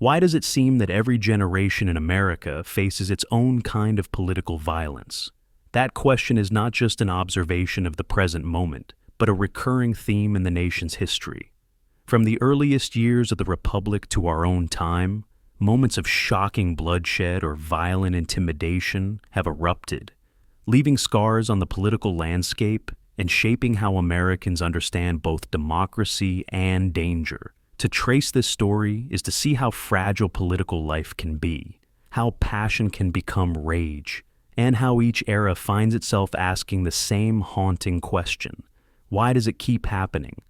Why does it seem that every generation in America faces its own kind of political violence? That question is not just an observation of the present moment, but a recurring theme in the nation's history. From the earliest years of the Republic to our own time, moments of shocking bloodshed or violent intimidation have erupted, leaving scars on the political landscape and shaping how Americans understand both democracy and danger. To trace this story is to see how fragile political life can be, how passion can become rage, and how each era finds itself asking the same haunting question: why does it keep happening?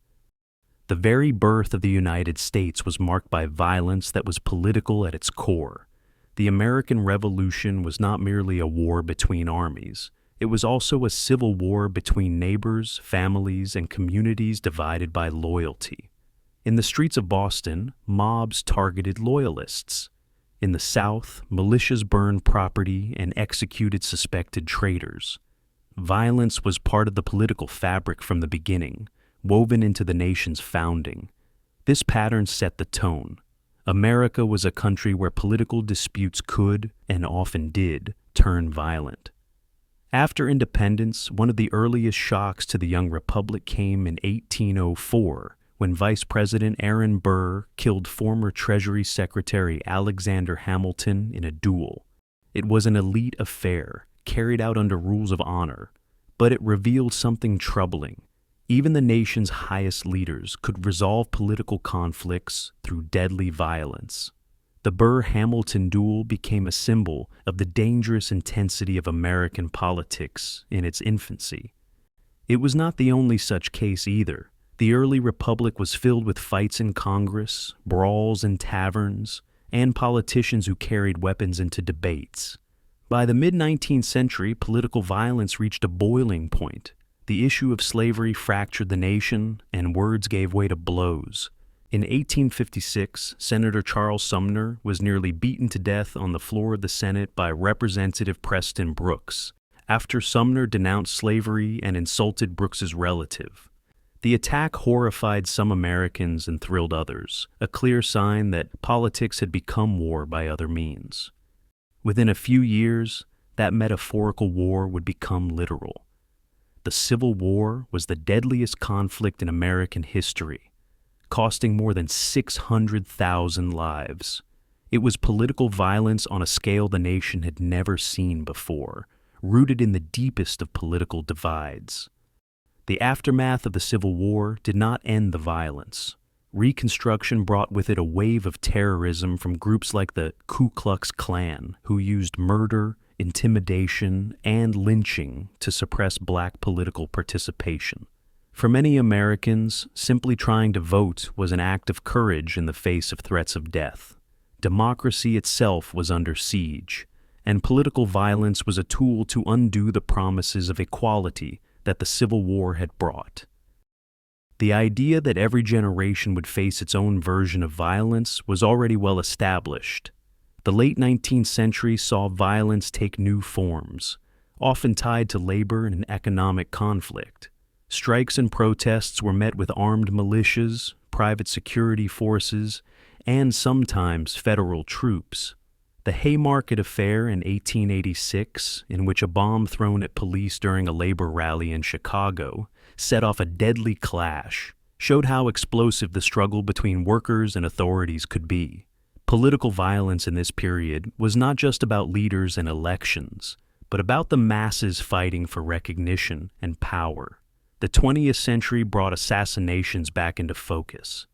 The very birth of the United States was marked by violence that was political at its core. The American Revolution was not merely a war between armies. It was also a civil war between neighbors, families, and communities divided by loyalty. In the streets of Boston, mobs targeted loyalists. In the South, militias burned property and executed suspected traitors. Violence was part of the political fabric from the beginning, woven into the nation's founding. This pattern set the tone. America was a country where political disputes could, and often did, turn violent. After independence, one of the earliest shocks to the young republic came in 1804, when Vice President Aaron Burr killed former Treasury Secretary Alexander Hamilton in a duel. It was an elite affair, carried out under rules of honor, but it revealed something troubling. Even the nation's highest leaders could resolve political conflicts through deadly violence. The Burr-Hamilton duel became a symbol of the dangerous intensity of American politics in its infancy. It was not the only such case either. The early republic was filled with fights in Congress, brawls in taverns, and politicians who carried weapons into debates. By the mid-19th century, political violence reached a boiling point. The issue of slavery fractured the nation, and words gave way to blows. In 1856, Senator Charles Sumner was nearly beaten to death on the floor of the Senate by Representative Preston Brooks, after Sumner denounced slavery and insulted Brooks's relative. The attack horrified some Americans and thrilled others, a clear sign that politics had become war by other means. Within a few years, that metaphorical war would become literal. The Civil War was the deadliest conflict in American history, costing more than 600,000 lives. It was political violence on a scale the nation had never seen before, rooted in the deepest of political divides. The aftermath of the Civil War did not end the violence. Reconstruction brought with it a wave of terrorism from groups like the Ku Klux Klan, who used murder, intimidation, and lynching to suppress black political participation. For many Americans, simply trying to vote was an act of courage in the face of threats of death. Democracy itself was under siege, and political violence was a tool to undo the promises of equality that the Civil War had brought. The idea that every generation would face its own version of violence was already well established. The late 19th century saw violence take new forms, often tied to labor and economic conflict. Strikes and protests were met with armed militias, private security forces, and sometimes federal troops. The Haymarket Affair in 1886, in which a bomb thrown at police during a labor rally in Chicago set off a deadly clash, showed how explosive the struggle between workers and authorities could be. Political violence in this period was not just about leaders and elections, but about the masses fighting for recognition and power. The 20th century brought assassinations back into focus.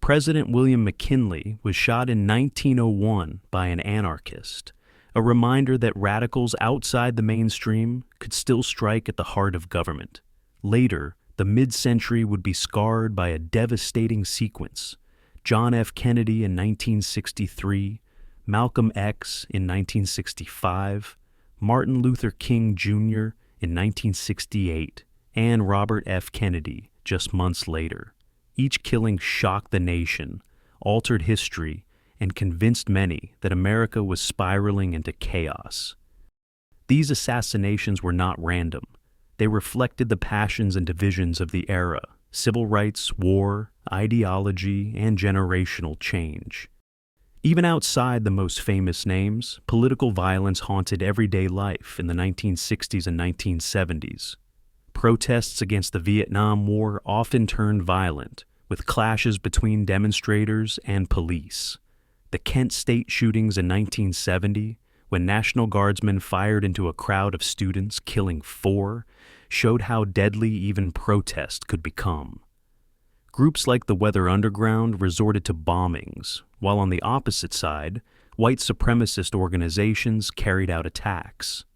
President William McKinley was shot in 1901 by an anarchist, a reminder that radicals outside the mainstream could still strike at the heart of government. Later, the mid-century would be scarred by a devastating sequence: John F. Kennedy in 1963, Malcolm X in 1965, Martin Luther King Jr. in 1968, and Robert F. Kennedy just months later. Each killing shocked the nation, altered history, and convinced many that America was spiraling into chaos. These assassinations were not random. They reflected the passions and divisions of the era: civil rights, war, ideology, and generational change. Even outside the most famous names, political violence haunted everyday life in the 1960s and 1970s. Protests against the Vietnam War often turned violent, with clashes between demonstrators and police. The Kent State shootings in 1970, when National Guardsmen fired into a crowd of students, killing 4, showed how deadly even protest could become. Groups like the Weather Underground resorted to bombings, while on the opposite side, white supremacist organizations carried out attacks.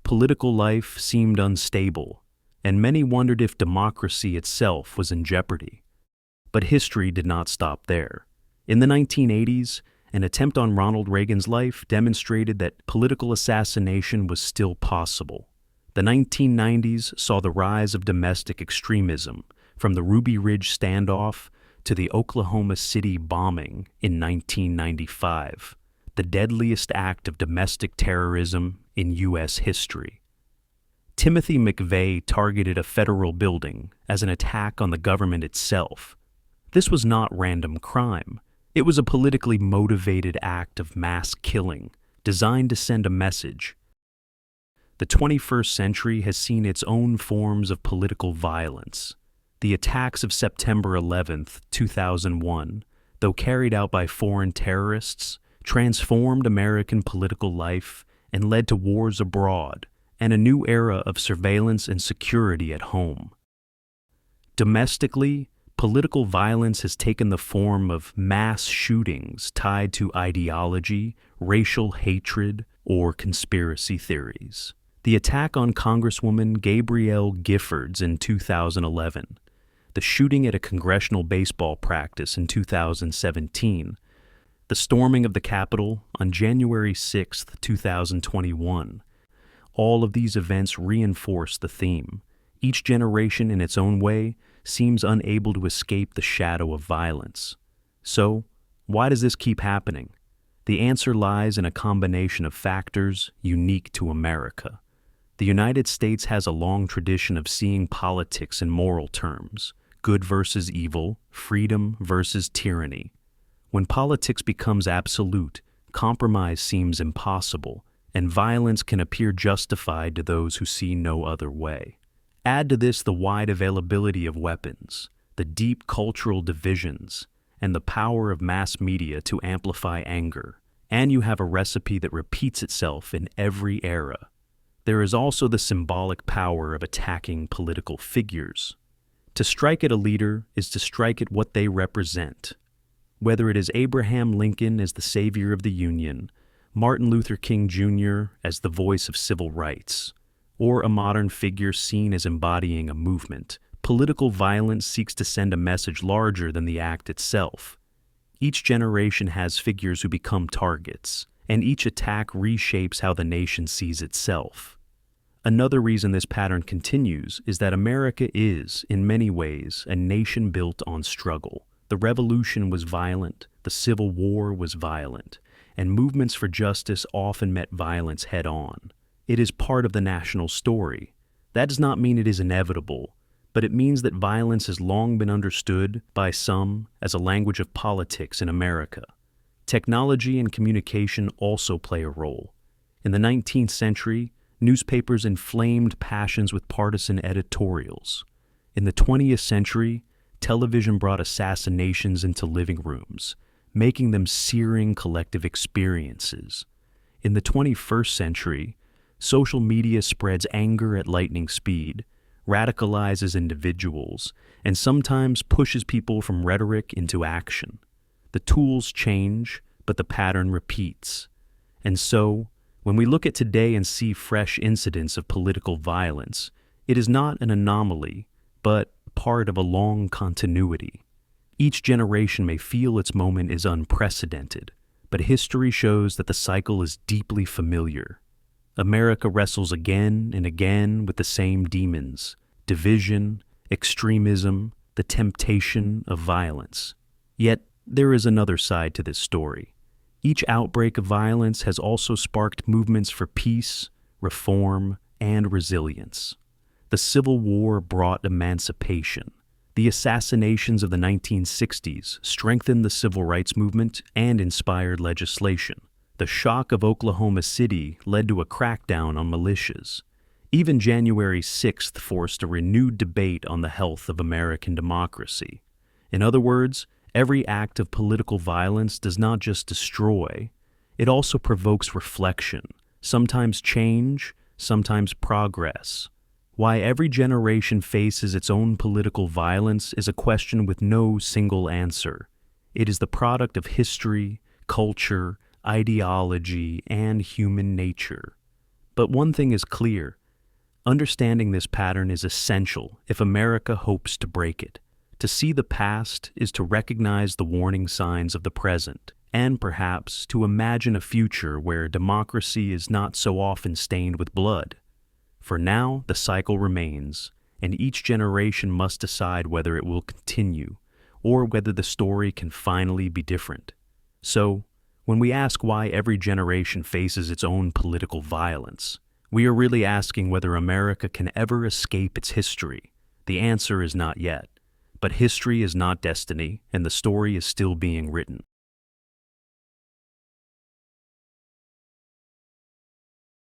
Political life seemed unstable, and many wondered if democracy itself was in jeopardy. But history did not stop there. In the 1980s, an attempt on Ronald Reagan's life demonstrated that political assassination was still possible. The 1990s saw the rise of domestic extremism, from the Ruby Ridge standoff to the Oklahoma City bombing in 1995, the deadliest act of domestic terrorism in U.S. history. Timothy McVeigh targeted a federal building as an attack on the government itself. This was not random crime. It was a politically motivated act of mass killing, designed to send a message. The 21st century has seen its own forms of political violence. The attacks of September 11, 2001, though carried out by foreign terrorists, transformed American political life and led to wars abroad and a new era of surveillance and security at home. Domestically, political violence has taken the form of mass shootings tied to ideology, racial hatred, or conspiracy theories. The attack on Congresswoman Gabrielle Giffords in 2011, the shooting at a congressional baseball practice in 2017, the storming of the Capitol on January 6, 2021. All of these events reinforce the theme. Each generation in its own way seems unable to escape the shadow of violence. So, why does this keep happening? The answer lies in a combination of factors unique to America. The United States has a long tradition of seeing politics in moral terms, good versus evil, freedom versus tyranny. When politics becomes absolute, compromise seems impossible, and violence can appear justified to those who see no other way. Add to this the wide availability of weapons, the deep cultural divisions, and the power of mass media to amplify anger, and you have a recipe that repeats itself in every era. There is also the symbolic power of attacking political figures. To strike at a leader is to strike at what they represent. Whether it is Abraham Lincoln as the savior of the Union, Martin Luther King Jr. as the voice of civil rights, or a modern figure seen as embodying a movement, political violence seeks to send a message larger than the act itself. Each generation has figures who become targets, and each attack reshapes how the nation sees itself. Another reason this pattern continues is that America is, in many ways, a nation built on struggle. The Revolution was violent, the Civil War was violent, and movements for justice often met violence head-on. It is part of the national story. That does not mean it is inevitable, but it means that violence has long been understood by some as a language of politics in America. Technology and communication also play a role. In the 19th century, newspapers inflamed passions with partisan editorials. In the 20th century, television brought assassinations into living rooms, making them searing collective experiences. In the 21st century, social media spreads anger at lightning speed, radicalizes individuals, and sometimes pushes people from rhetoric into action. The tools change, but the pattern repeats. And so, when we look at today and see fresh incidents of political violence, it is not an anomaly, but part of a long continuity. Each generation may feel its moment is unprecedented, but history shows that the cycle is deeply familiar. America wrestles again and again with the same demons: division, extremism, the temptation of violence. Yet, there is another side to this story. Each outbreak of violence has also sparked movements for peace, reform, and resilience. The Civil War brought emancipation. The assassinations of the 1960s strengthened the civil rights movement and inspired legislation. The shock of Oklahoma City led to a crackdown on militias. Even January 6th forced a renewed debate on the health of American democracy. In other words, every act of political violence does not just destroy, it also provokes reflection, sometimes change, sometimes progress. Why every generation faces its own political violence is a question with no single answer. It is the product of history, culture, ideology, and human nature. But one thing is clear. Understanding this pattern is essential if America hopes to break it. To see the past is to recognize the warning signs of the present, and perhaps to imagine a future where democracy is not so often stained with blood. For now, the cycle remains, and each generation must decide whether it will continue, or whether the story can finally be different. So, when we ask why every generation faces its own political violence, we are really asking whether America can ever escape its history. The answer is not yet. But history is not destiny, and the story is still being written.